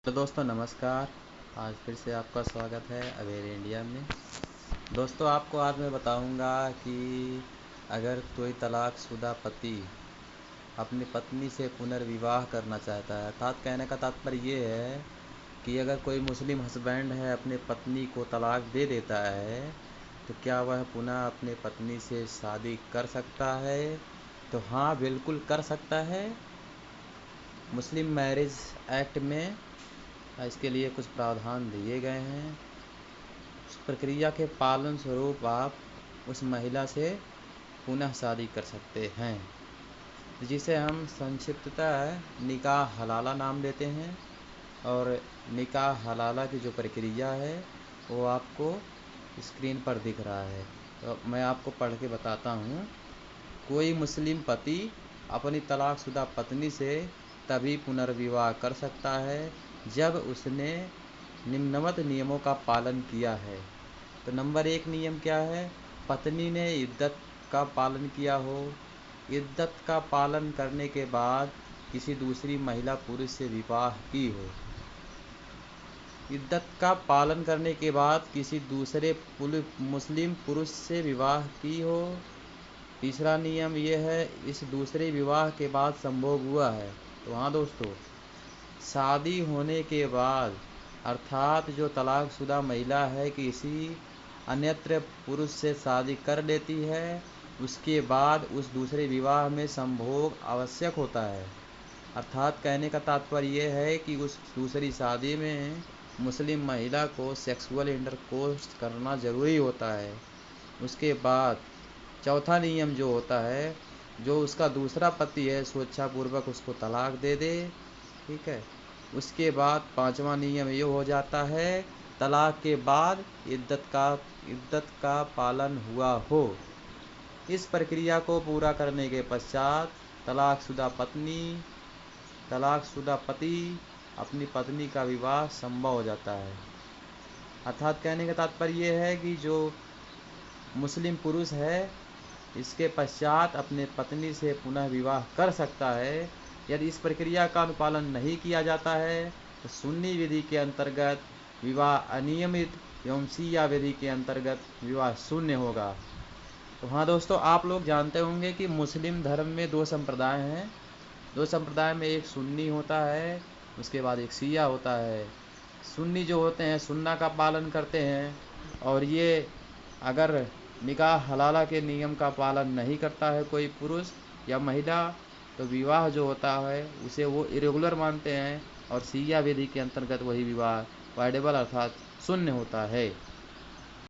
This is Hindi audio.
तो दोस्तों नमस्कार। आज फिर से आपका स्वागत है अवेयर इंडिया में। दोस्तों आपको आज मैं बताऊंगा कि अगर कोई तलाकशुदा पति अपनी पत्नी से पुनर्विवाह करना चाहता है, अर्थात कहने का तात्पर्य ये है कि अगर कोई मुस्लिम हस्बैंड है अपने पत्नी को तलाक दे देता है तो क्या वह पुनः अपने पत्नी से शादी कर सकता है? तो हाँ, बिल्कुल कर सकता है। मुस्लिम मैरिज एक्ट में इसके लिए कुछ प्रावधान दिए गए हैं। उस प्रक्रिया के पालन स्वरूप आप उस महिला से पुनः शादी कर सकते हैं, जिसे हम संक्षिप्ततः निकाह हलाला नाम देते हैं। और निकाह हलाला की जो प्रक्रिया है वो आपको स्क्रीन पर दिख रहा है, तो मैं आपको पढ़ के बताता हूँ। कोई मुस्लिम पति अपनी तलाकशुदा पत्नी से तभी पुनर्विवाह कर सकता है जब उसने निम्नवत नियमों का पालन किया है। तो नंबर 1 नियम क्या है? पत्नी ने इद्दत का पालन किया हो। इद्दत का पालन करने के बाद किसी दूसरी महिला पुरुष से विवाह की हो। इद्दत का पालन करने के बाद किसी दूसरे मुस्लिम पुरुष से विवाह की हो। तीसरा नियम यह है, इस दूसरे विवाह के बाद संभोग हुआ है। तो हाँ दोस्तों, शादी होने के बाद अर्थात जो तलाकशुदा महिला है किसी अन्यत्र पुरुष से शादी कर लेती है, उसके बाद उस दूसरे विवाह में संभोग आवश्यक होता है। अर्थात कहने का तात्पर्य यह है कि उस दूसरी शादी में मुस्लिम महिला को सेक्सुअल इंटरकोर्स करना ज़रूरी होता है। उसके बाद चौथा नियम जो होता है, जो उसका दूसरा पति है स्वेच्छापूर्वक उसको तलाक दे दे, ठीक है। उसके बाद पांचवा नियम ये हो जाता है, तलाक के बाद इद्दत का पालन हुआ हो। इस प्रक्रिया को पूरा करने के पश्चात तलाकशुदा पति अपनी पत्नी का विवाह संभव हो जाता है। अर्थात कहने का तात्पर्य ये है कि जो मुस्लिम पुरुष है इसके पश्चात अपने पत्नी से पुनः विवाह कर सकता है। यदि इस प्रक्रिया का अनुपालन नहीं किया जाता है तो सुन्नी विधि के अंतर्गत विवाह अनियमित एवं शिया विधि के अंतर्गत विवाह शून्य होगा। तो हाँ दोस्तों, आप लोग जानते होंगे कि मुस्लिम धर्म में दो संप्रदाय हैं। दो संप्रदाय में एक सुन्नी होता है, उसके बाद एक शिया होता है। सुन्नी जो होते हैं सुन्ना का पालन करते हैं, और ये अगर निकाह हलाला के नियम का पालन नहीं करता है कोई पुरुष या महिला, तो विवाह जो होता है उसे वो इरेगुलर मानते हैं, और शिया विधि के अंतर्गत वही विवाह वाइडेबल अर्थात शून्य होता है।